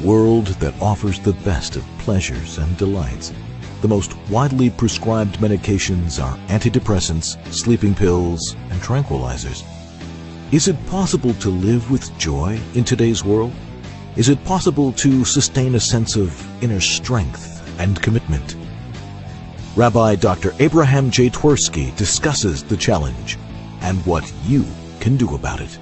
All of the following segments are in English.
world that offers the best of pleasures and delights. The most widely prescribed medications are antidepressants, sleeping pills, and tranquilizers. Is it possible to live with joy in today's world? Is it possible to sustain a sense of inner strength and commitment? Rabbi Dr. Abraham J. Twerski discusses the challenge and what you can do about it.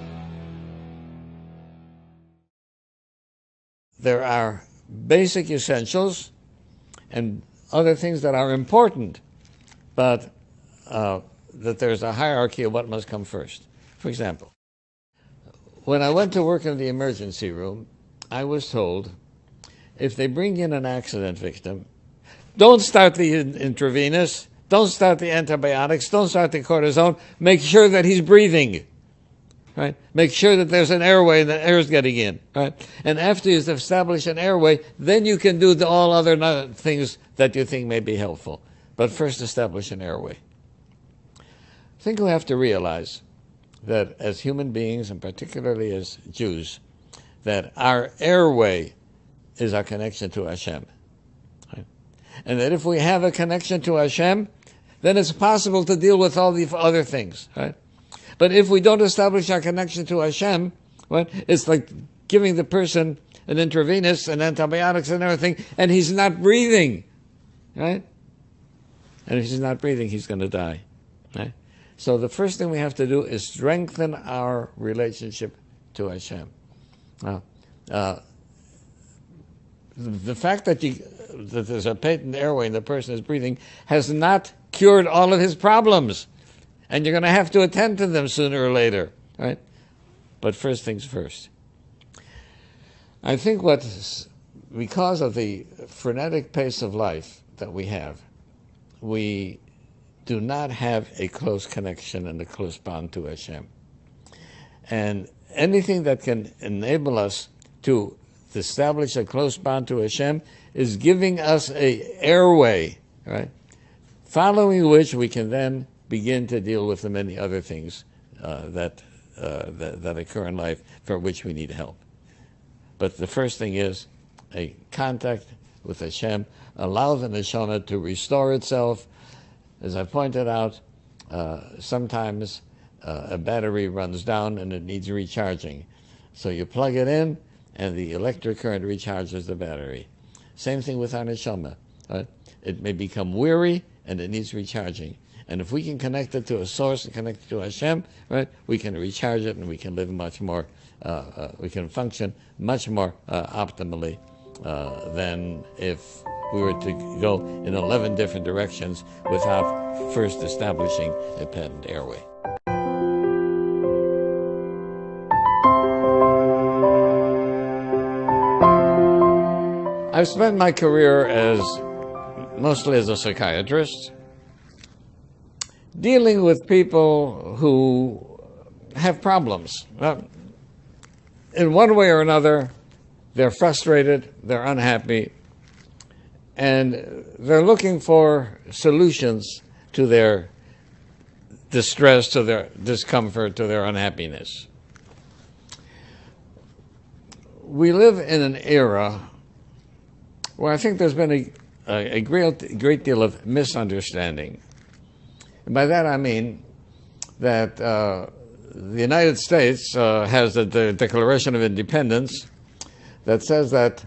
There are basic essentials and other things that are important, but that there's a hierarchy of what must come first. For example, when I went to work in the emergency room, I was told, if they bring in an accident victim, don't start the intravenous, don't start the antibiotics, don't start the cortisone, make sure that he's breathing. Right? Make sure that there's an airway and the air is getting in. Right? And after you've established an airway, then you can do all other things that you think may be helpful. But first establish an airway. I think we have to realize that as human beings, and particularly as Jews, that our airway is our connection to Hashem. Right? And that if we have a connection to Hashem, then it's possible to deal with all the other things. Right? But if we don't establish our connection to Hashem, right, it's like giving the person an intravenous and antibiotics and everything, and he's not breathing, right? And if he's not breathing, he's going to die, right? So the first thing we have to do is strengthen our relationship to Hashem. Now, the fact that there's a patent airway and the person is breathing has not cured all of his problems. And you're going to have to attend to them sooner or later, right? But first things first. I think because of the frenetic pace of life that we have, we do not have a close connection and a close bond to Hashem. And anything that can enable us to establish a close bond to Hashem is giving us an airway, right? Following which we can then begin to deal with the many other things that occur in life for which we need help. But the first thing is a contact with Hashem. Allow the neshama to restore itself. As I pointed out, sometimes a battery runs down and it needs recharging. So you plug it in and the electric current recharges the battery. Same thing with our neshama. It may become weary and it needs recharging. And if we can connect it to a source and connect it to Hashem, right, we can recharge it and we can live much more, we can function much more optimally than if we were to go in 11 different directions without first establishing a patent airway. I've spent my career mostly as a psychiatrist, dealing with people who have problems. In one way or another, they're frustrated, they're unhappy, and they're looking for solutions to their distress, to their discomfort, to their unhappiness. We live in an era where I think there's been a great deal of misunderstanding. And by that I mean that the United States has the Declaration of Independence that says that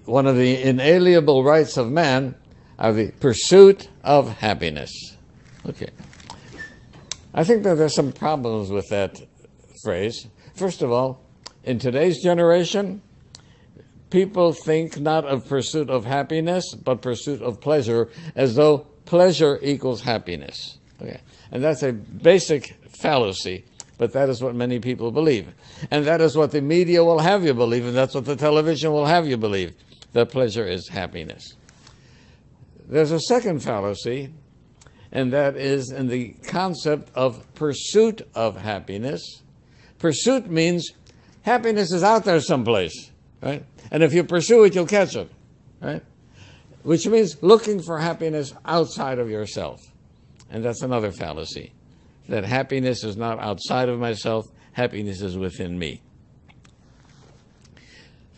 one of the inalienable rights of man are the pursuit of happiness. Okay. I think that there's some problems with that phrase. First of all, in today's generation, people think not of pursuit of happiness, but pursuit of pleasure, as though pleasure equals happiness. Okay. And that's a basic fallacy, but that is what many people believe. And that is what the media will have you believe, and that's what the television will have you believe, that pleasure is happiness. There's a second fallacy, and that is in the concept of pursuit of happiness. Pursuit means happiness is out there someplace, right? And if you pursue it, you'll catch it, right? Which means looking for happiness outside of yourself. And that's another fallacy, that happiness is not outside of myself, happiness is within me.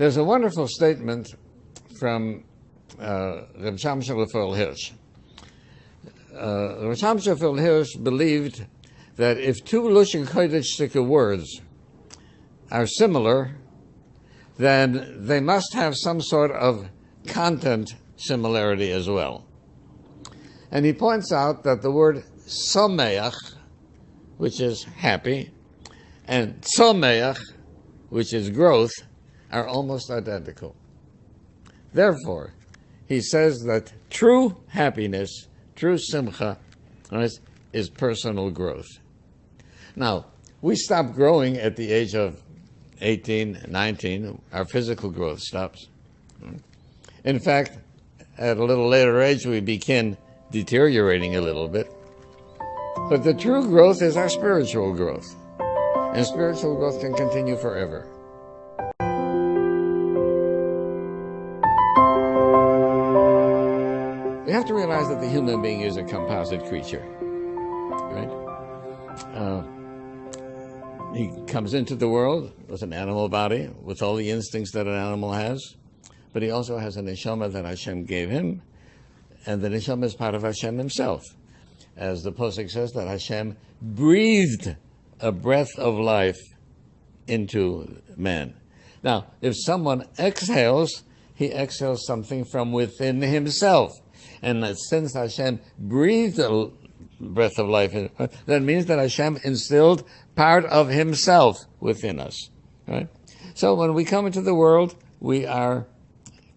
There's a wonderful statement from Reb Shamshel Hirsch. Reb Shamshel Hirsch believed that if two Lashon Kodesh words are similar, then they must have some sort of content similarity as well. And he points out that the word someach, which is happy, and tzomeach, which is growth, are almost identical. Therefore, he says that true happiness, true simcha, is personal growth. Now, we stop growing at the age of 18, 19. Our physical growth stops. In fact, at a little later age, we begin deteriorating a little bit. But the true growth is our spiritual growth. And spiritual growth can continue forever. We have to realize that the human being is a composite creature, right? He comes into the world with an animal body, with all the instincts that an animal has, but he also has a neshama that Hashem gave him, and the neshama is part of Hashem himself. As the Pasuk says, that Hashem breathed a breath of life into man. Now, if someone exhales, he exhales something from within himself. And that since Hashem breathed a breath of life, that means that Hashem instilled part of himself within us. Right? So when we come into the world, we are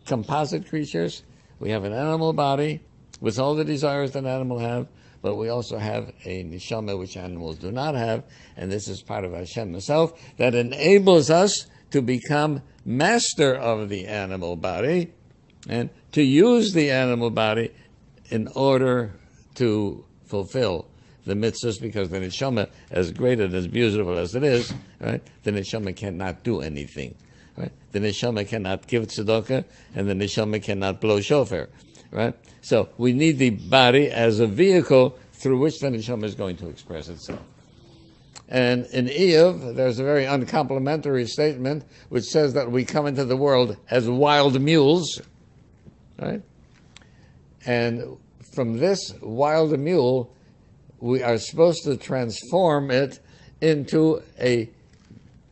composite creatures. We have an animal body with all the desires that animals have, but we also have a neshama which animals do not have, and this is part of Hashem himself that enables us to become master of the animal body and to use the animal body in order to fulfill the mitzvahs, because the neshama, as great and as beautiful as it is, right, the neshama cannot do anything. Right? The neshama cannot give tzedakah, and the neshama cannot blow shofar. Right? So we need the body as a vehicle through which the neshama is going to express itself. And in Iyov, there's a very uncomplimentary statement which says that we come into the world as wild mules, right? And from this wild mule, we are supposed to transform it into a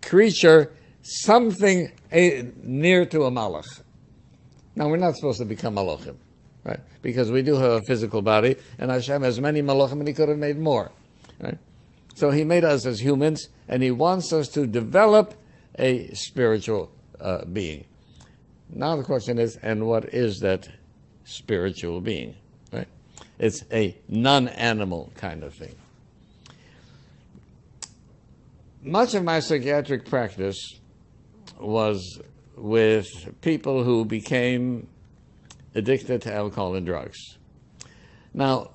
creature, something near to a malach. Now, we're not supposed to become malachim, right? Because we do have a physical body, and Hashem has many malachim, and He could have made more, right? So He made us as humans, and He wants us to develop a spiritual being. Now the question is, and what is that spiritual being, right? It's a non-animal kind of thing. Much of my psychiatric practice was with people who became addicted to alcohol and drugs. Now,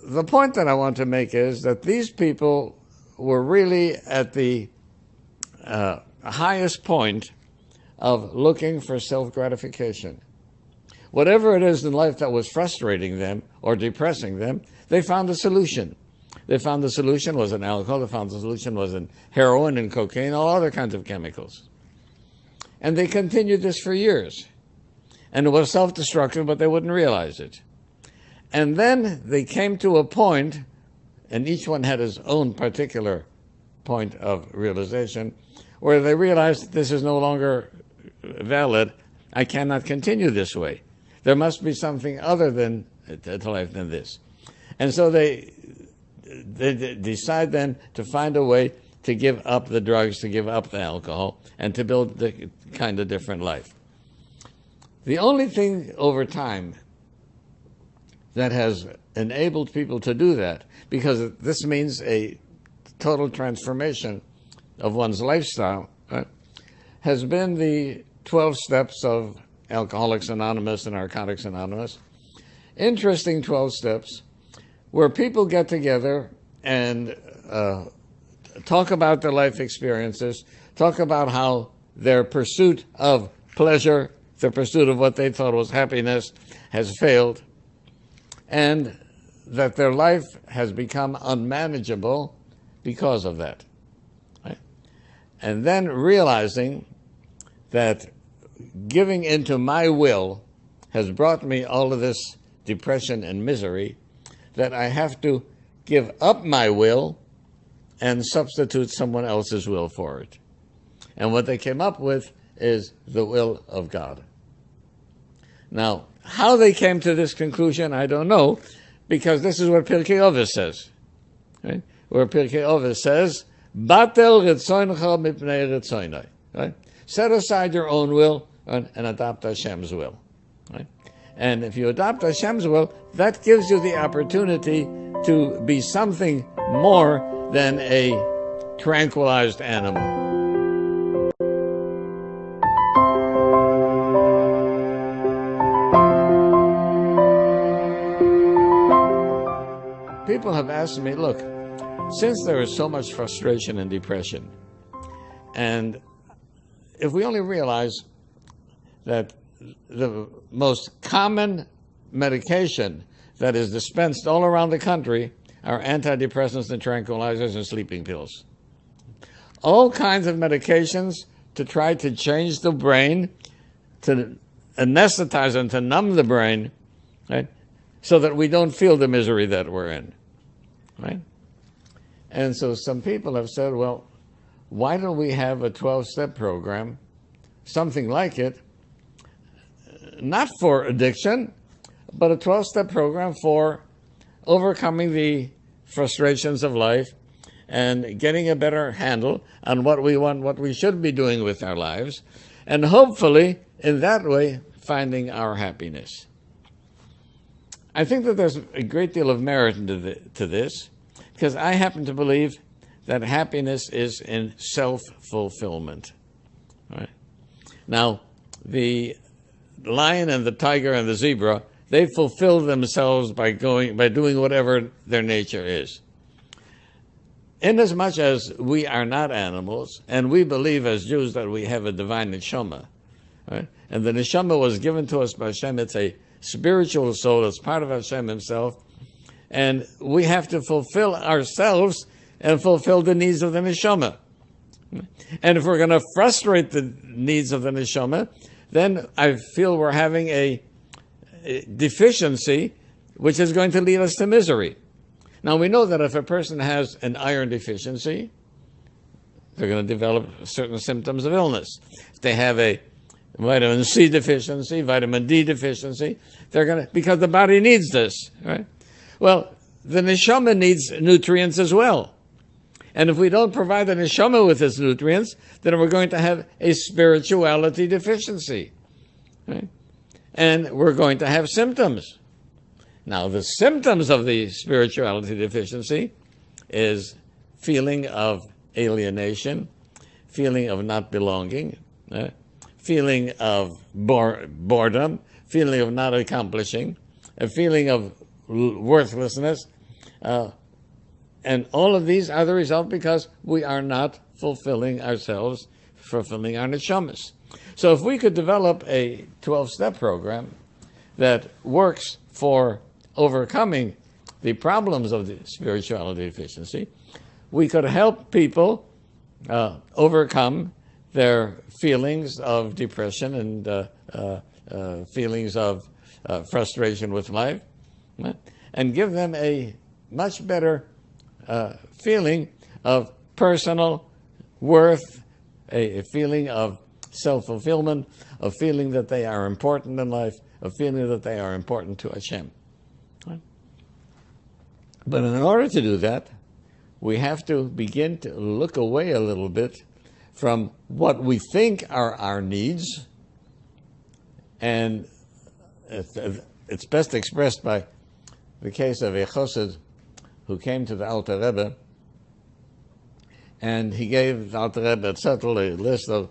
the point that I want to make is that these people were really at the highest point of looking for self-gratification. Whatever it is in life that was frustrating them or depressing them, they found a solution. They found the solution was in alcohol, they found the solution was in heroin and cocaine, all other kinds of chemicals. And they continued this for years. And it was self-destructive, but they wouldn't realize it. And then they came to a point, and each one had his own particular point of realization, where they realized this is no longer valid. I cannot continue this way. There must be something other than to life than this. And so they decide then to find a way to give up the drugs, to give up the alcohol, and to build the kind of different life. The only thing over time that has enabled people to do that, because this means a total transformation of one's lifestyle, right, has been the 12 steps of Alcoholics Anonymous and Narcotics Anonymous. Interesting 12 steps where people get together and talk about their life experiences, talk about how their pursuit of pleasure, their pursuit of what they thought was happiness, has failed, and that their life has become unmanageable because of that. Right? And then realizing that giving into my will has brought me all of this depression and misery that I have to give up my will and substitute someone else's will for it. And what they came up with is the will of God. Now, how they came to this conclusion, I don't know, because this is what Pirkei Avos says. Right? Where Pirkei Avos says, Batel ritzoncha mipnei ritzonai. Right? Set aside your own will and adopt Hashem's will. Right? And if you adopt Hashem's will, that gives you the opportunity to be something more than a tranquilized animal. People have asked me, look, since there is so much frustration and depression, and if we only realize that the most common medication that is dispensed all around the country are antidepressants and tranquilizers and sleeping pills. All kinds of medications to try to change the brain, to anesthetize and to numb the brain, right, so that we don't feel the misery that we're in. Right? And so some people have said, well, why don't we have a 12-step program, something like it, not for addiction, but a 12-step program for overcoming the frustrations of life and getting a better handle on what we want, what we should be doing with our lives, and hopefully, in that way, finding our happiness. I think that there's a great deal of merit to this, because I happen to believe that happiness is in self-fulfillment. Right? Now, the lion and the tiger and the zebra, they fulfill themselves by doing whatever their nature is. Inasmuch as we are not animals, and we believe as Jews that we have a divine neshama, right? And the neshama was given to us by Hashem. It's a spiritual soul. It's part of Hashem himself. And we have to fulfill ourselves and fulfill the needs of the neshama. And if we're going to frustrate the needs of the neshama, then I feel we're having a deficiency which is going to lead us to misery. Now, we know that if a person has an iron deficiency, they're going to develop certain symptoms of illness. If they have a vitamin C deficiency, vitamin D deficiency, they're going to, because the body needs this, right? Well, the neshama needs nutrients as well. And if we don't provide the neshama with its nutrients, then we're going to have a spirituality deficiency, right? And we're going to have symptoms. Now, the symptoms of the spirituality deficiency is feeling of alienation, feeling of not belonging, feeling of boredom, feeling of not accomplishing, a feeling of worthlessness. And all of these are the result because we are not fulfilling ourselves, fulfilling our neshamas. So if we could develop a 12-step program that works for overcoming the problems of the spirituality deficiency, we could help people overcome their feelings of depression and feelings of frustration with life, right? And give them a much better feeling of personal worth, a feeling of self-fulfillment, a feeling that they are important in life, a feeling that they are important to Hashem. Right? But in order to do that, we have to begin to look away a little bit from what we think are our needs, and it's best expressed by the case of a chassid who came to the Alter Rebbe, and he gave the Alter Rebbe a list of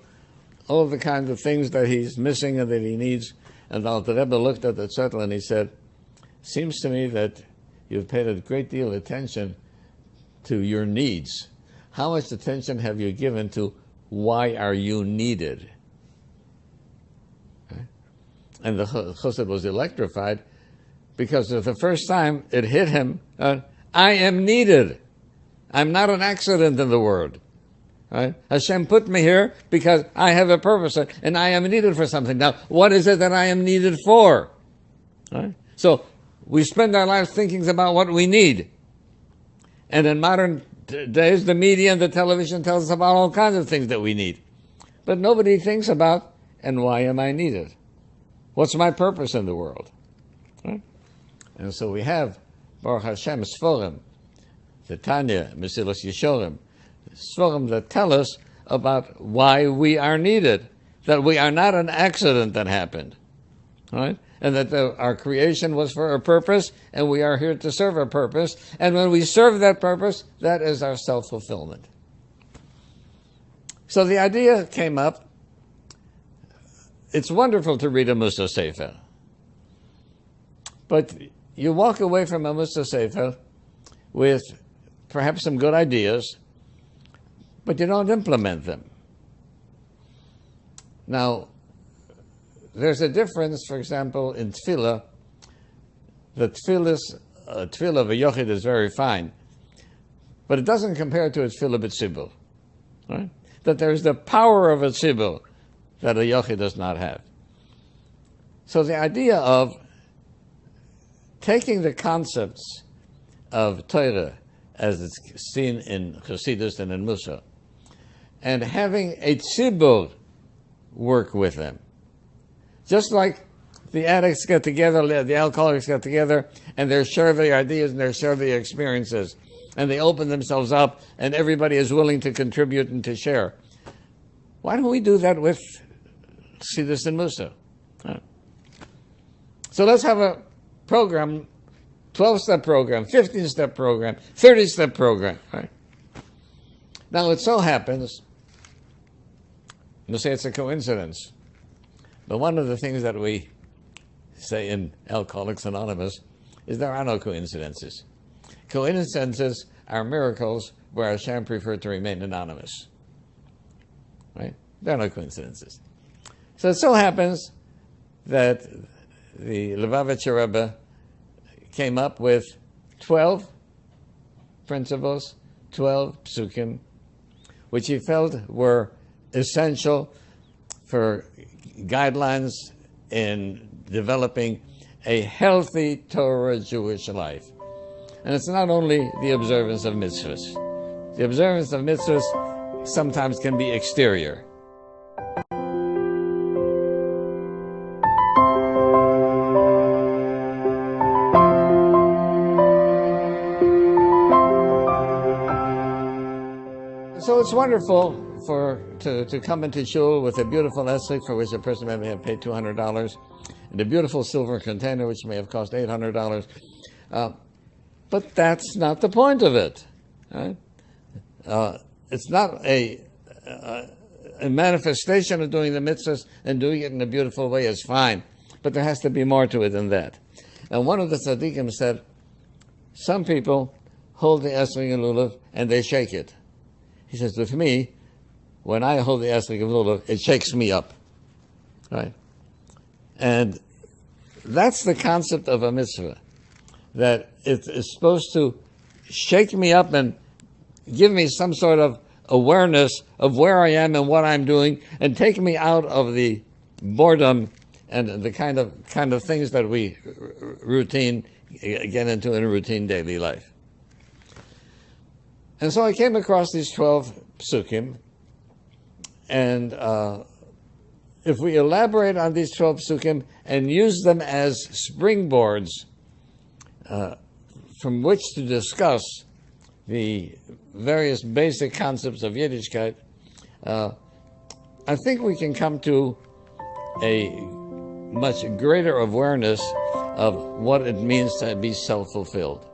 all the kinds of things that he's missing and that he needs. And the Alter Rebbe looked at the zettel and he said, "Seems to me that you've paid a great deal of attention to your needs. How much attention have you given to why are you needed?" Okay? And the chassid was electrified because for the first time it hit him, I am needed. I'm not an accident in the world. Right? Hashem put me here because I have a purpose and I am needed for something. Now, what is it that I am needed for? Right? So we spend our lives thinking about what we need. And in modern days, the media and the television tells us about all kinds of things that we need. But nobody thinks about, and why am I needed? What's my purpose in the world? Right? And so we have, Baruch Hashem, Sforim, the Tanya, Mesilas Yeshorim, Sforim that tell us about why we are needed, that we are not an accident that happened, right? And that our creation was for a purpose, and we are here to serve a purpose. And when we serve that purpose, that is our self-fulfillment. So the idea came up. It's wonderful to read a Mussar Sefer, but you walk away from a Mussar Sefer with perhaps some good ideas, but you don't implement them. Now, there's a difference, for example, in tefillah. The tefillah of a yochid is very fine, but it doesn't compare to a tefillah b'tzibur, right? That there's the power of a tzibur that a yochid does not have. So the idea of taking the concepts of Torah as it's seen in Chassidus and in Mussar, and having a tzibur work with them. Just like the addicts get together, the alcoholics get together, and they share their ideas and they share their experiences, and they open themselves up, and everybody is willing to contribute and to share. Why don't we do that with Chassidus and Mussar? Right. So let's have a program, 12-step program, 15-step program, 30-step program. Right? Now it so happens, we'll say it's a coincidence, but one of the things that we say in Alcoholics Anonymous is there are no coincidences. Coincidences are miracles where Hashem preferred to remain anonymous. Right? There are no coincidences. So it so happens that the Lubavitcher Rebbe came up with 12 principles, 12 psukim, which he felt were essential for guidelines in developing a healthy Torah Jewish life. And it's not only the observance of mitzvahs. The observance of mitzvahs sometimes can be exterior. So it's wonderful to come into shul with a beautiful esrog for which a person may have paid $200, and a beautiful silver container which may have cost $800. But that's not the point of it. Right? It's not a manifestation of doing the mitzvahs, and doing it in a beautiful way is fine. But there has to be more to it than that. And one of the tzaddikim said, some people hold the esrog and lulav and they shake it. He says, with me, when I hold the esrog of lulav, it shakes me up. Right? And that's the concept of a mitzvah, that it is supposed to shake me up and give me some sort of awareness of where I am and what I'm doing, and take me out of the boredom and the kind of things that we get into in a routine daily life. And so I came across these 12 psukim, and if we elaborate on these 12 psukim and use them as springboards from which to discuss the various basic concepts of Yiddishkeit, I think we can come to a much greater awareness of what it means to be self-fulfilled.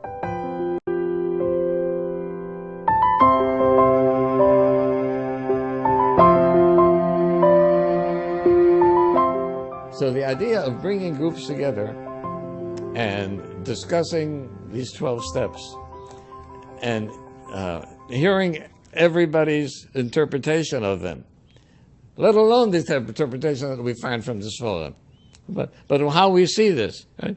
So the idea of bringing groups together and discussing these 12 steps and hearing everybody's interpretation of them, let alone the interpretation that we find from this forum, but how we see this, right,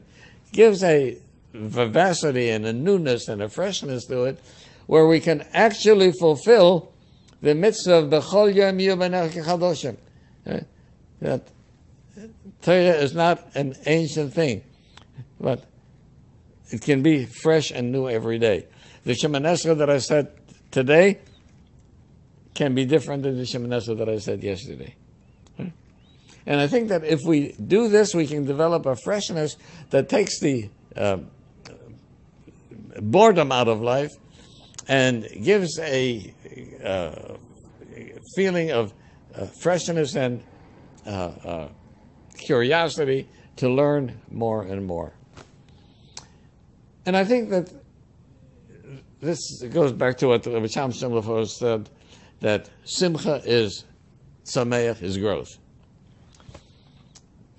gives a vivacity and a newness and a freshness to it, where we can actually fulfill the mitzvah of B'chol Yom Yom Chadoshim. That Torah is not an ancient thing, but it can be fresh and new every day. The Shemoneh Esrei that I said today can be different than the Shemoneh Esrei that I said yesterday. And I think that if we do this, we can develop a freshness that takes the boredom out of life and gives a feeling of freshness and curiosity to learn more and more. And I think that this goes back to what Rabbi Twerski said, that simcha is sameach, is growth.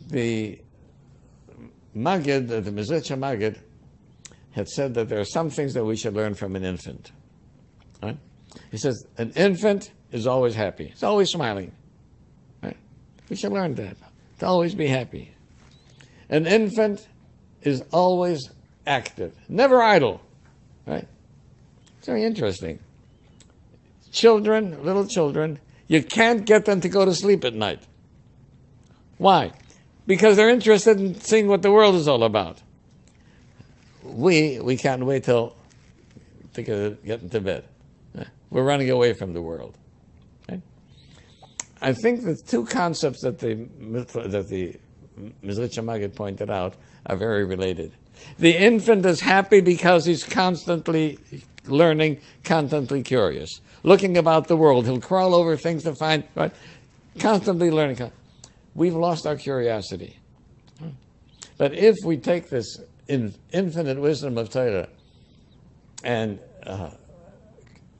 The Maggid, the Mezritcher Maggid, had said that there are some things that we should learn from an infant. Right? He says an infant is always happy. It's always smiling. Right? We should learn that, to always be happy. An infant is always active, never idle. Right? It's very interesting. Children, little children, you can't get them to go to sleep at night. Why? Because they're interested in seeing what the world is all about. We can't wait till they get into bed. We're running away from the world. Okay? I think the two concepts that the Mezritcher Maggid pointed out are very related. The infant is happy because he's constantly learning, constantly curious, looking about the world. He'll crawl over things to find, right? Constantly learning. We've lost our curiosity. But if we take this infinite wisdom of Torah and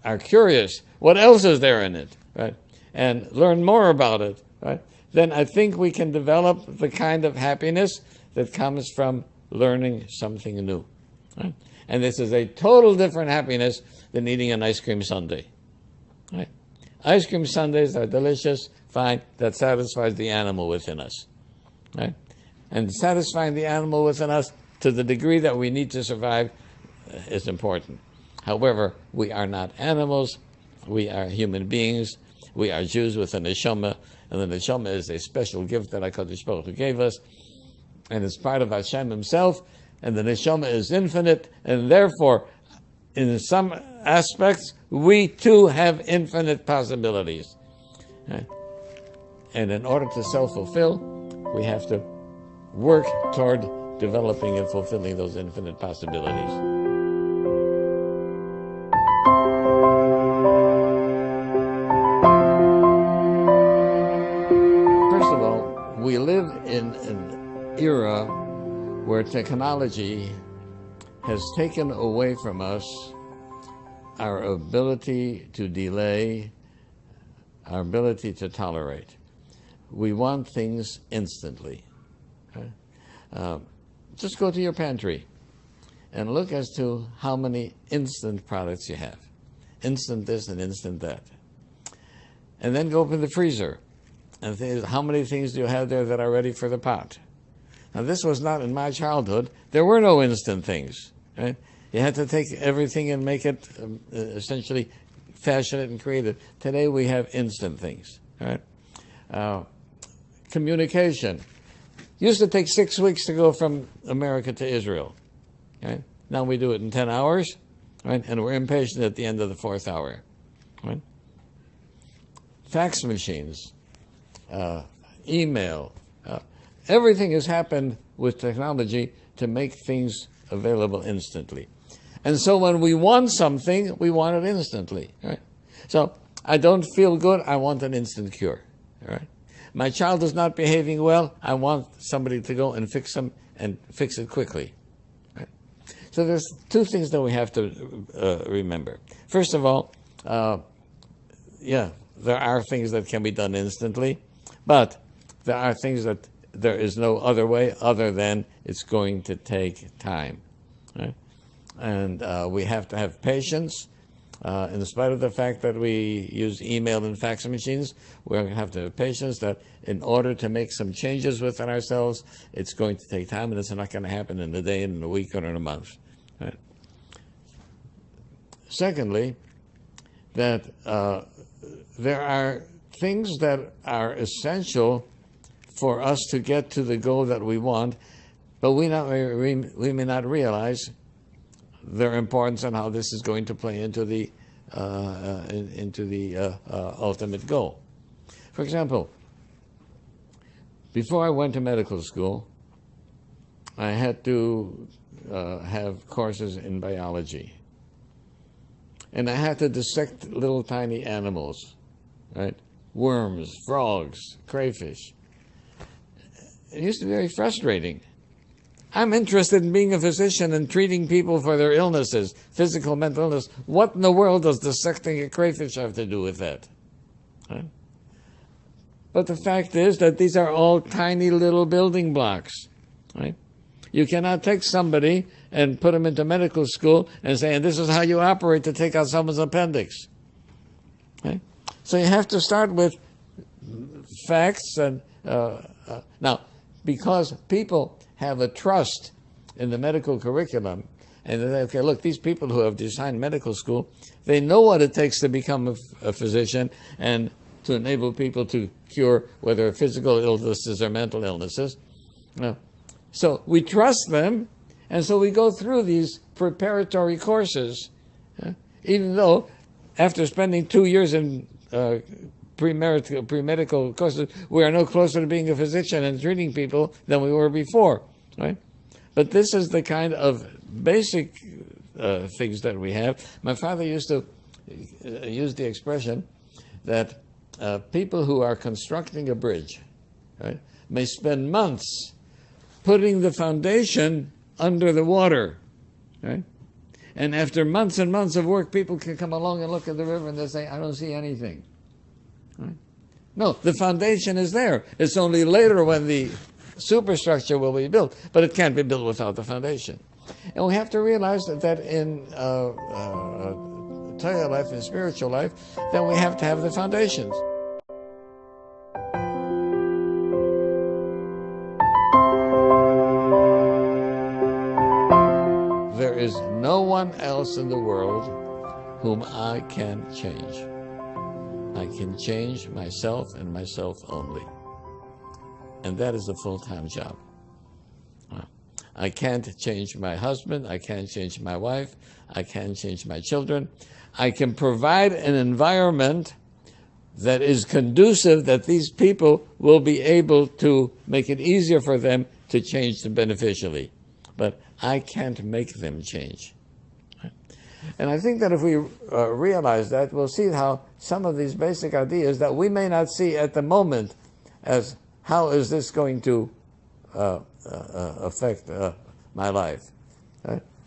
are curious, what else is there in it, right? And learn more about it, right? Then I think we can develop the kind of happiness that comes from learning something new. Right? And this is a total different happiness than eating an ice cream sundae. Right? Ice cream sundaes are delicious, fine, that satisfies the animal within us. Right? And satisfying the animal within us to the degree that we need to survive is important. However, we are not animals, we are human beings, we are Jews with a neshama, and the neshama is a special gift that HaKadosh Baruch Hu gave us, and it's part of Hashem himself, and the neshama is infinite, and therefore, in some aspects, we too have infinite possibilities. Right? And in order to self-fulfill, we have to work toward developing and fulfilling those infinite possibilities. First of all, we live in an era where technology has taken away from us our ability to delay, our ability to tolerate. We want things instantly. Okay? Just go to your pantry and look as to how many instant products you have. Instant this and instant that. And then go open the freezer and think, how many things do you have there that are ready for the pot? Now, this was not in my childhood. There were no instant things. Right? You had to take everything and make it, essentially fashion it and create it. Today we have instant things. Right? Communication. Used to take 6 weeks to go from America to Israel. Right? Now we do it in 10 hours, right? And we're impatient at the end of the 4th hour. Right? Fax machines, email, everything has happened with technology to make things available instantly. And so when we want something, we want it instantly. Right? So I don't feel good, I want an instant cure. Right? My child is not behaving well, I want somebody to go and fix him and fix it quickly. Right? So there's two things that we have to remember. First of all, there are things that can be done instantly, but there are things that there is no other way other than it's going to take time. Right? And we have to have patience. In spite of the fact that we use email and fax machines, we have to have patience that in order to make some changes within ourselves, it's going to take time, and it's not going to happen in a day, in a week, or in a month. Right? Secondly, that there are things that are essential for us to get to the goal that we want, but we may not realize their importance and how this is going to play into the ultimate goal. For example, before I went to medical school, I had to have courses in biology. And I had to dissect little tiny animals, right? Worms, frogs, crayfish. It used to be very frustrating. I'm interested in being a physician and treating people for their illnesses, physical, mental illness. What in the world does dissecting a crayfish have to do with that? Right? But the fact is that these are all tiny little building blocks, right? You cannot take somebody and put them into medical school and say, and this is how you operate to take out someone's appendix. Right? So you have to start with facts. And now, because people have a trust in the medical curriculum, and they say, okay, look, these people who have designed medical school, they know what it takes to become a physician and to enable people to cure whether physical illnesses or mental illnesses. So we trust them, and so we go through these preparatory courses, even though after spending 2 years in pre-medical courses, we are no closer to being a physician and treating people than we were before, right? But this is the kind of basic things that we have. My father used to use the expression that people who are constructing a bridge, right, may spend months putting the foundation under the water, right? And after months and months of work, people can come along and look at the river and they say, I don't see anything. Right? No, the foundation is there. It's only later when the superstructure will be built, but it can't be built without the foundation. And we have to realize that in Torah life and spiritual life, that we have to have the foundations. There is no one else in the world whom I can change. I can change myself and myself only. And that is a full-time job. I can't change my husband. I can't change my wife. I can't change my children. I can provide an environment that is conducive, that these people will be able to make it easier for them to change them beneficially. But I can't make them change. And I think that if we realize that, we'll see how some of these basic ideas that we may not see at the moment as how is this going to affect my life.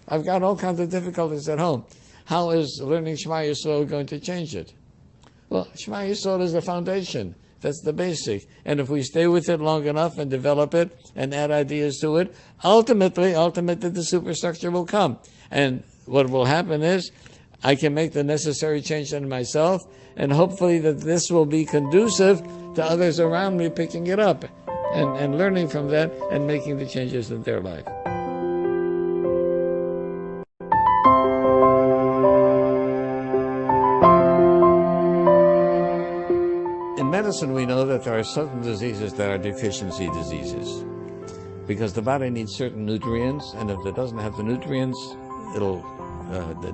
I've got all kinds of difficulties at home. How is learning Shema Yisrael going to change it? Well, Shema Yisrael is the foundation. That's the basic. And if we stay with it long enough and develop it and add ideas to it, ultimately the superstructure will come. And what will happen is I can make the necessary change in myself, and hopefully that this will be conducive to others around me picking it up and learning from that and making the changes in their life. In medicine, we know that there are certain diseases that are deficiency diseases because the body needs certain nutrients, and if it doesn't have the nutrients, it'll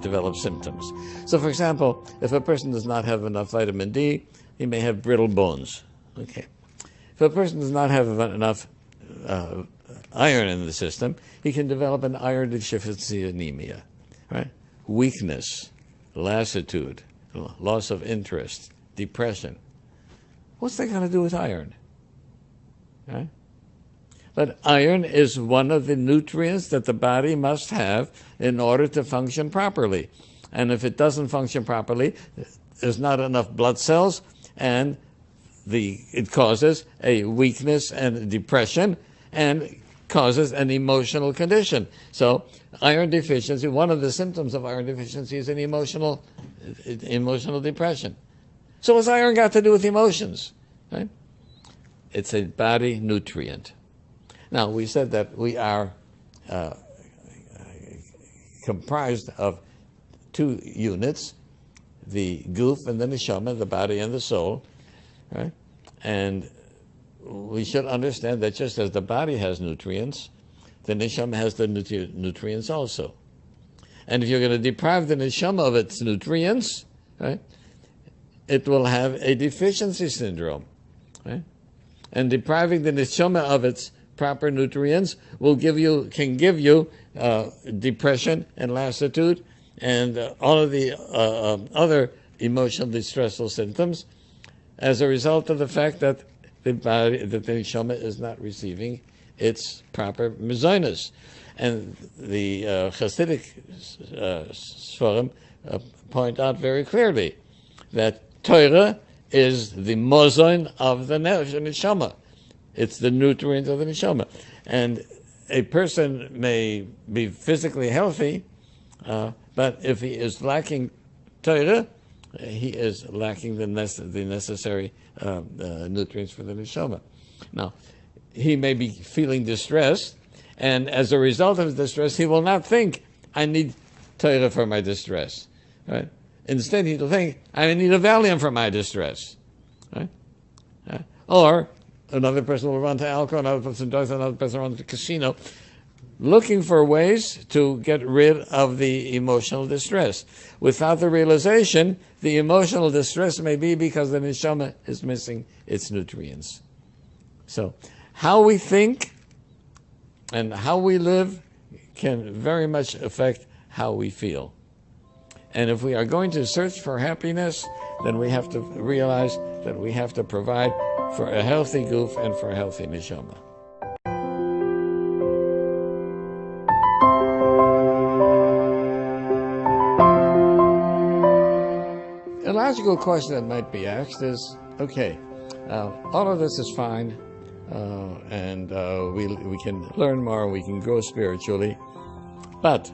develop symptoms. So, for example, if a person does not have enough vitamin D, he may have brittle bones. Okay. If a person does not have enough iron in the system, he can develop an iron deficiency anemia, right? Weakness, lassitude, loss of interest, depression. What's that going to do with iron? Right? But iron is one of the nutrients that the body must have in order to function properly. And if it doesn't function properly, there's not enough blood cells, and it causes a weakness and depression and causes an emotional condition. So iron deficiency, one of the symptoms of iron deficiency is an emotional depression. So what's iron got to do with emotions? Right? It's a body nutrient. Now, we said that we are comprised of two units, the goof and the neshama, the body and the soul, right? And we should understand that just as the body has nutrients, the neshama has the nutrients also. And if you're going to deprive the neshama of its nutrients, right, it will have a deficiency syndrome, right? And depriving the neshama of its proper nutrients can give you depression and lassitude and all of the other emotional distressful symptoms as a result of the fact that the neshama is not receiving its proper mezonos. And the Hasidic Sforim point out very clearly that Torah is the mozon of the neshama. It's the nutrient of the neshama. And a person may be physically healthy, but if he is lacking Torah, he is lacking the necessary nutrients for the neshama. Now, he may be feeling distressed, and as a result of his distress, he will not think, I need Torah for my distress. Right? Instead, he'll think, I need a Valium for my distress. Right? Or another person will run to alcohol, another person does, another person will run to the casino, looking for ways to get rid of the emotional distress. Without the realization, the emotional distress may be because the neshama is missing its nutrients. So, how we think and how we live can very much affect how we feel. And if we are going to search for happiness, then we have to realize that we have to provide for a healthy goof and for a healthy neshama. A logical question that might be asked is, okay, all of this is fine, and we can learn more, we can grow spiritually, but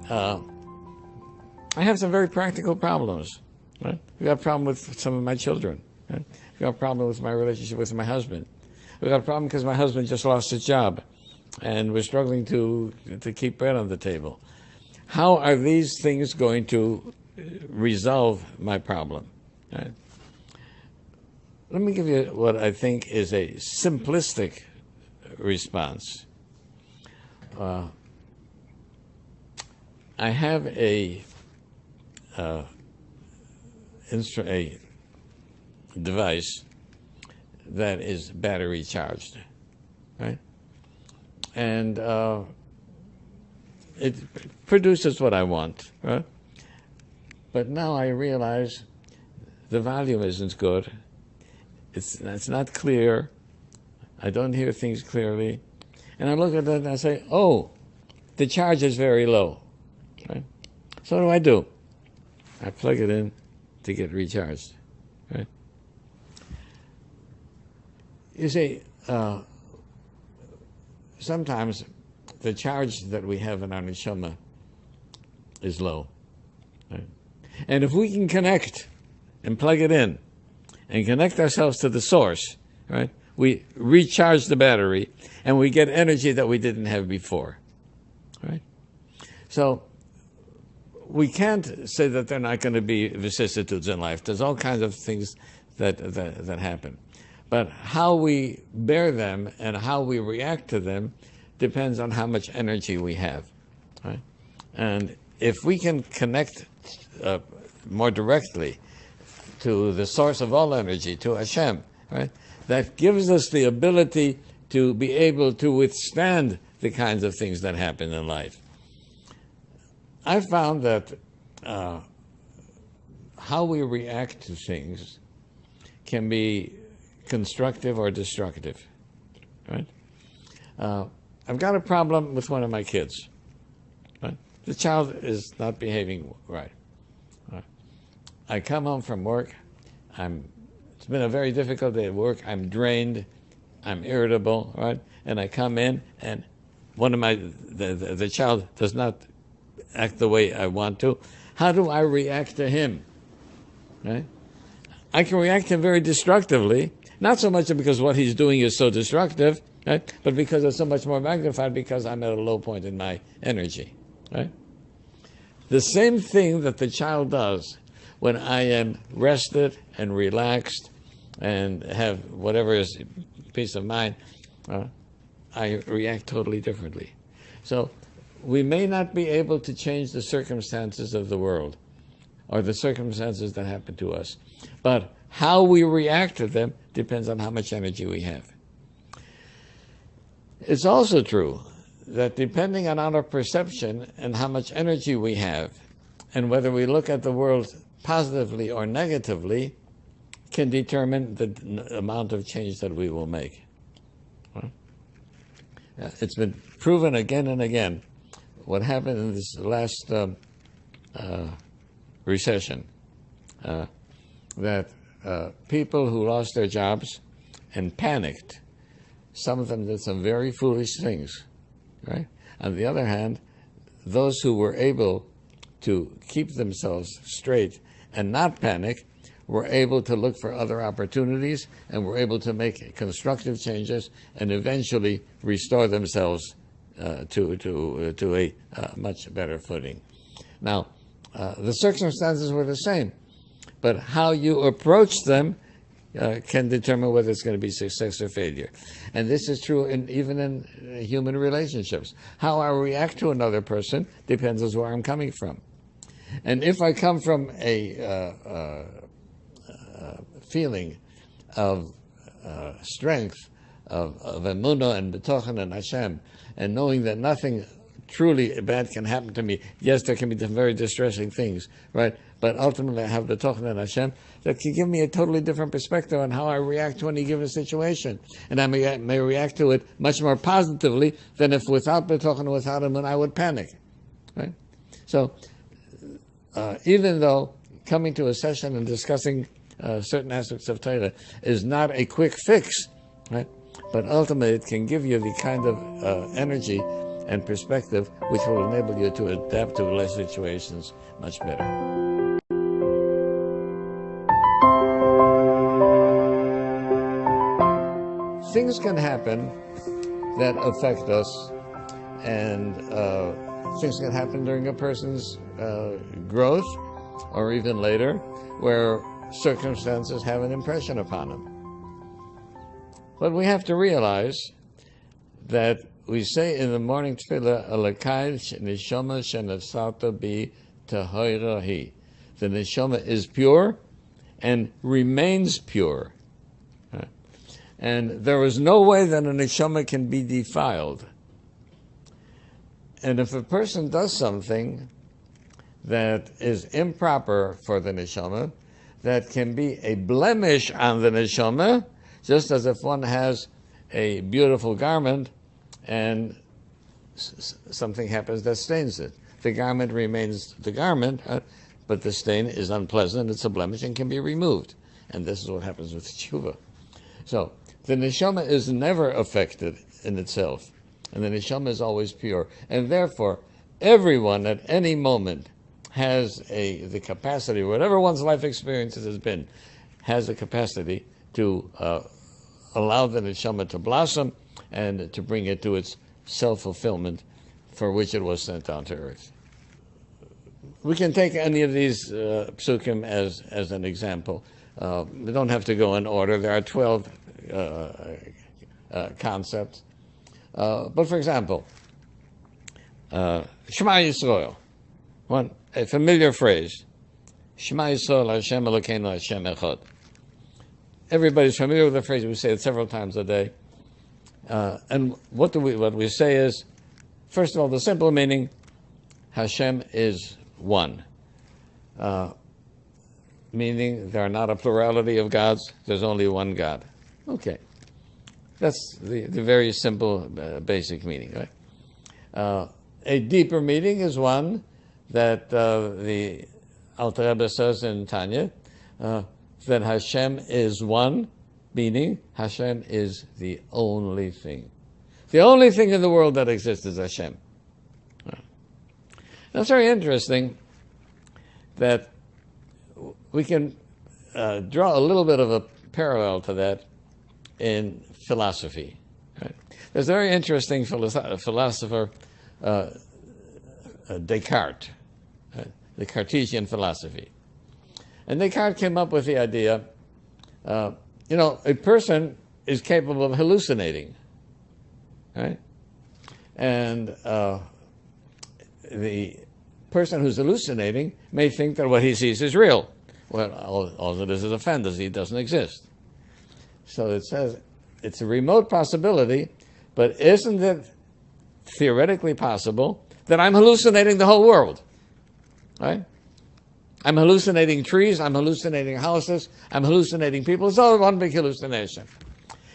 I have some very practical problems. Right? We've got a problem with some of my children. Right? We've got a problem with my relationship with my husband. We've got a problem because my husband just lost his job, and we're struggling to keep bread on the table. How are these things going to resolve my problem? Right? Let me give you what I think is a simplistic response. I have a device that is battery charged, right? And it produces what I want, right? But now I realize the volume isn't good. It's not clear. I don't hear things clearly. And I look at it and I say, oh, the charge is very low, right? So what do? I plug it in to get recharged, right? You see, sometimes the charge that we have in our neshama is low, right? And if we can connect and plug it in and connect ourselves to the source, right, we recharge the battery and we get energy that we didn't have before, right? So we can't say that there are not going to be vicissitudes in life. There's all kinds of things that happen. But how we bear them and how we react to them depends on how much energy we have, right? And if we can connect more directly to the source of all energy, to Hashem, right, that gives us the ability to be able to withstand the kinds of things that happen in life. I found that how we react to things can be constructive or destructive, right? I've got a problem with one of my kids, right? The child is not behaving right. I come home from work, it's been a very difficult day at work, I'm drained, I'm irritable, right? And I come in and the child does not act the way I want to. How do I react to him? Right? I can react to him very destructively, not so much because what he's doing is so destructive, right? But because it's so much more magnified because I'm at a low point in my energy. Right? The same thing that the child does when I am rested and relaxed and have whatever is peace of mind, I react totally differently. So we may not be able to change the circumstances of the world or the circumstances that happen to us, but how we react to them depends on how much energy we have. It's also true that depending on our perception and how much energy we have, and whether we look at the world positively or negatively, can determine the amount of change that we will make. It's been proven again and again what happened in this last recession, that people who lost their jobs and panicked, some of them did some very foolish things, right? On the other hand, those who were able to keep themselves straight and not panic were able to look for other opportunities and were able to make constructive changes and eventually restore themselves to a much better footing. Now, the circumstances were the same, but how you approach them can determine whether it's going to be success or failure. And this is true even in human relationships. How I react to another person depends on where I'm coming from. And if I come from a feeling of strength, of emunah and betochen and Hashem, and knowing that nothing truly bad can happen to me. Yes, there can be some very distressing things, right? But ultimately I have betochen and Hashem that can give me a totally different perspective on how I react to any given situation. And I may react to it much more positively than if without betochen and without emunah I would panic, right? So even though coming to a session and discussing certain aspects of Torah is not a quick fix, right? But ultimately it can give you the kind of energy and perspective which will enable you to adapt to life situations much better. Things can happen that affect us, and things can happen during a person's growth or even later, where circumstances have an impression upon him. But we have to realize that we say in the morning tefillah, "Alakai neshama shenasata bi tahora hi." The neshama is pure and remains pure. And there is no way that a neshama can be defiled. And if a person does something that is improper for the neshama, that can be a blemish on the neshama, just as if one has a beautiful garment and something happens that stains it. The garment remains the garment, but the stain is unpleasant, it's a blemish and can be removed. And this is what happens with tshuva. So, the neshama is never affected in itself, and the neshama is always pure. And therefore, everyone at any moment has the capacity, whatever one's life experiences has been, has the capacity to allow the neshama to blossom and to bring it to its self-fulfillment for which it was sent down to earth. We can take any of these psukim as an example. We don't have to go in order. There are 12 concepts. But for example, Shema Yisrael, a familiar phrase. Shema Yisrael, Hashem Elokeinu, Hashem Echad. Everybody's familiar with the phrase. We say it several times a day. And what we say is, first of all, the simple meaning, Hashem is one. Meaning there are not a plurality of gods, there's only one God. Okay. That's the very simple, basic meaning, right? A deeper meaning is one that the Alter Rebbe says in Tanya, that Hashem is one, meaning Hashem is the only thing. The only thing in the world that exists is Hashem. That's very interesting that we can draw a little bit of a parallel to that in philosophy. Right? There's a very interesting philosopher, Descartes, the Cartesian philosophy. And Descartes came up with the idea, a person is capable of hallucinating, right? And the person who's hallucinating may think that what he sees is real. Well, all it is a fantasy. It doesn't exist. So it says it's a remote possibility, but isn't it theoretically possible that I'm hallucinating the whole world? Right? I'm hallucinating trees, I'm hallucinating houses, I'm hallucinating people. It's all one big hallucination.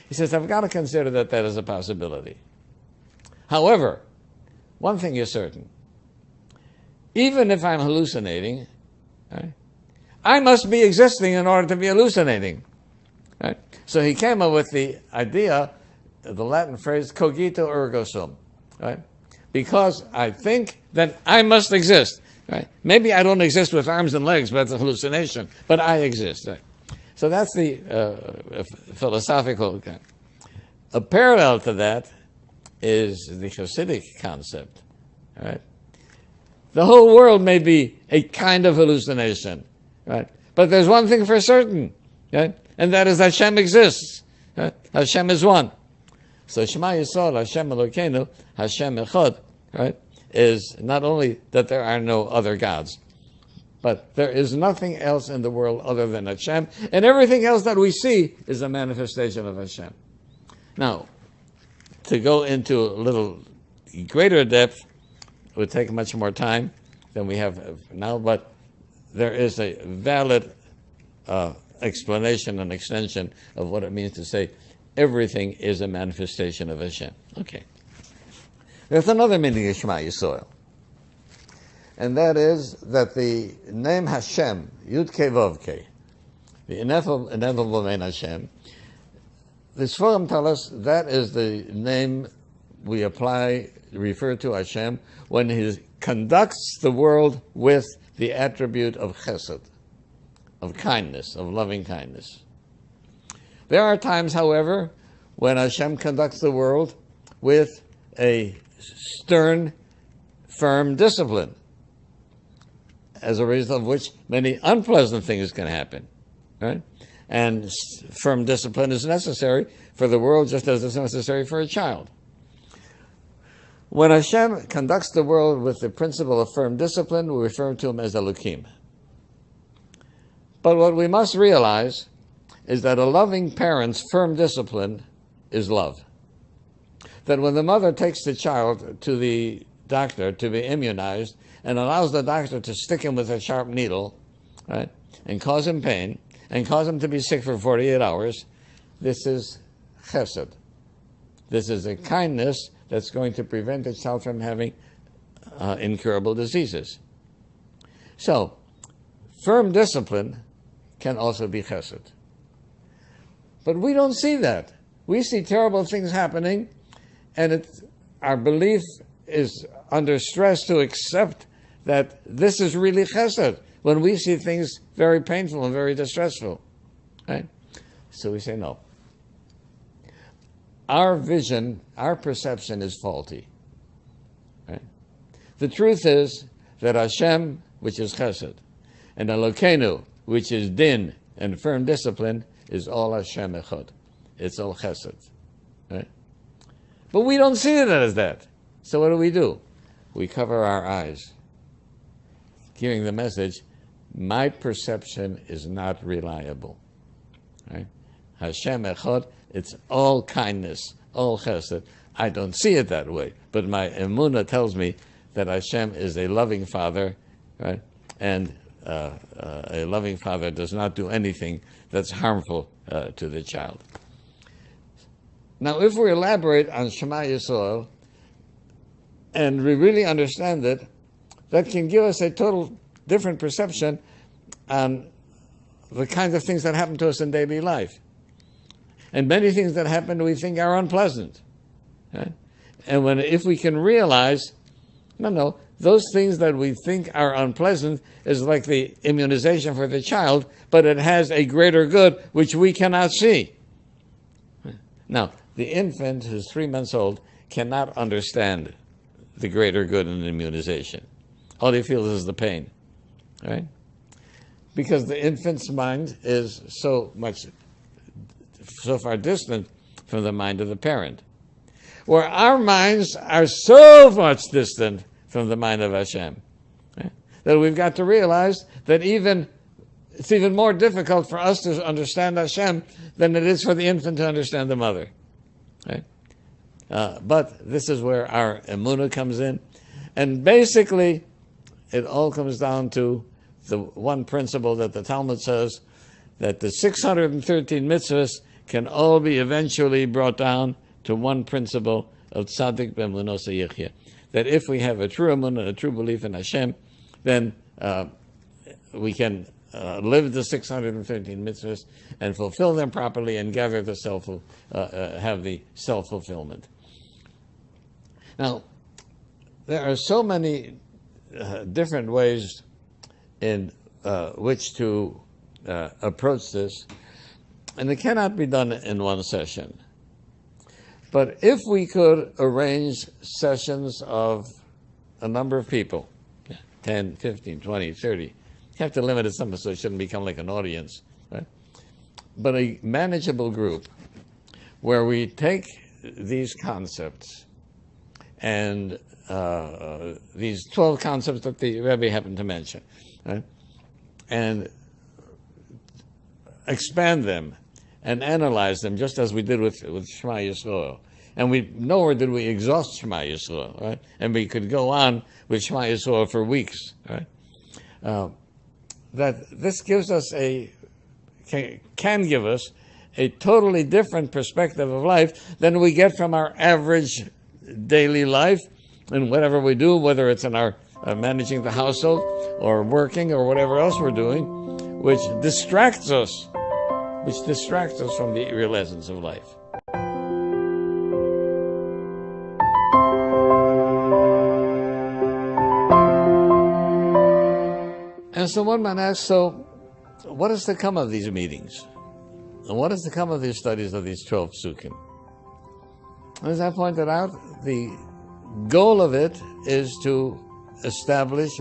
He says, I've got to consider that is a possibility. However, one thing is certain. Even if I'm hallucinating, right, I must be existing in order to be hallucinating. Right? So he came up with the idea, the Latin phrase, cogito ergo sum. Right? Because I think that I must exist. Right? Maybe I don't exist with arms and legs, but that's a hallucination. But I exist. Right? So that's the philosophical. A parallel to that is the Hasidic concept. Right? The whole world may be a kind of hallucination. Right? But there's one thing for certain. Right? And that is Hashem exists. Right? Hashem is one. So Shema Yisrael, Hashem Elokeinu, Hashem Echad, right, is not only that there are no other gods, but there is nothing else in the world other than Hashem, and everything else that we see is a manifestation of Hashem. Now, to go into a little greater depth would take much more time than we have now, but there is a valid explanation and extension of what it means to say everything is a manifestation of Hashem. Okay. There's another meaning of Shema Yisrael, and that is that the name Hashem, Yud Kei Vav Kei, the ineffable name Hashem, the Sforim tell us that is the name we refer to Hashem when He conducts the world with the attribute of chesed, of kindness, of loving kindness. There are times, however, when Hashem conducts the world with a stern, firm discipline, as a result of which many unpleasant things can happen. Right? And firm discipline is necessary for the world just as it's necessary for a child. When Hashem conducts the world with the principle of firm discipline, we refer to Him as Elokim. But what we must realize is that a loving parent's firm discipline is love. That when the mother takes the child to the doctor to be immunized and allows the doctor to stick him with a sharp needle, right, and cause him pain, and cause him to be sick for 48 hours, this is chesed. This is a kindness that's going to prevent the child from having incurable diseases. So, firm discipline can also be chesed. But we don't see that. We see terrible things happening, and our belief is under stress to accept that this is really chesed when we see things very painful and very distressful. Right? So we say no. Our vision, our perception is faulty. Right? The truth is that Hashem, which is chesed, and Elokeinu, which is din and firm discipline, is all Hashem Echad. It's all chesed. Right? But we don't see it as that. So what do? We cover our eyes, giving the message, my perception is not reliable. Right? Hashem Echad, it's all kindness, all chesed. I don't see it that way, but my emunah tells me that Hashem is a loving Father, right? And a loving Father does not do anything that's harmful to the child. Now, if we elaborate on Shema Yisrael, and we really understand it, that can give us a total different perception on the kinds of things that happen to us in daily life. And many things that happen we think are unpleasant. Right? And if we can realize, no, those things that we think are unpleasant is like the immunization for the child, but it has a greater good which we cannot see. Now, the infant who's 3 months old cannot understand the greater good in immunization. All he feels is the pain. Right? because the infant's mind is so far distant from the mind of the parent. Where our minds are so much distant from the mind of Hashem, right? That we've got to realize that it's even more difficult for us to understand Hashem than it is for the infant to understand the mother. Right? But this is where our emunah comes in. And basically, it all comes down to the one principle that the Talmud says, that the 613 mitzvahs can all be eventually brought down to one principle of tzaddik b'emunos yichya. That if we have a true emunah, a true belief in Hashem, then we can live the 613 mitzvahs and fulfill them properly and gather have the self-fulfillment. Now, there are so many different ways in which to approach this, and it cannot be done in one session. But if we could arrange sessions of a number of people, 10, 15, 20, 30, you have to limit it somewhat so it shouldn't become like an audience, right? But a manageable group where we take these concepts and these 12 concepts that the Rebbe happened to mention, right? And expand them and analyze them just as we did with Shema Yisrael. And nowhere did we exhaust Shema Yisrael, right? And we could go on with Shema Yisrael for weeks, right? That this gives us can give us a totally different perspective of life than we get from our average daily life and whatever we do, whether it's in our managing the household or working or whatever else we're doing, which distracts us from the real essence of life. And so one might ask, so what is to come of these meetings? And what is to come of these studies of these 12 psukim? As I pointed out, the goal of it is to establish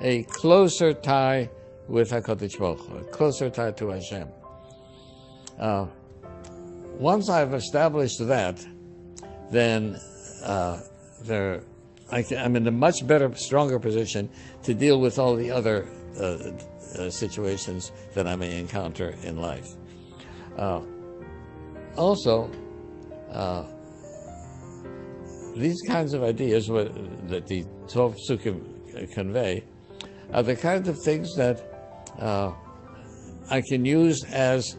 a closer tie with HaKadosh Baruch Hu, a closer tie to Hashem. Once I've established that, then I'm in a much better, stronger position to deal with all the other situations that I may encounter in life. Also, these kinds of ideas that the 12 psukim convey are the kinds of things that I can use as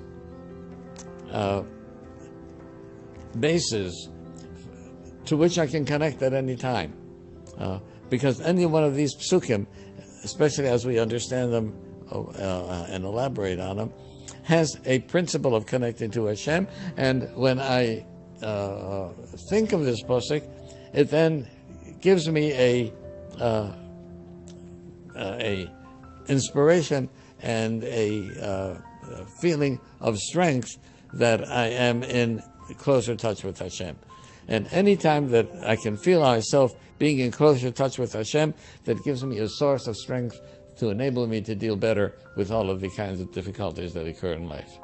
bases to which I can connect at any time. Because any one of these psukim, especially as we understand them and elaborate on them, has a principle of connecting to Hashem. And when I think of this pasuk, it then gives me a inspiration and a feeling of strength that I am in closer touch with Hashem. And any time that I can feel myself being in closer touch with Hashem, that gives me a source of strength to enable me to deal better with all of the kinds of difficulties that occur in life.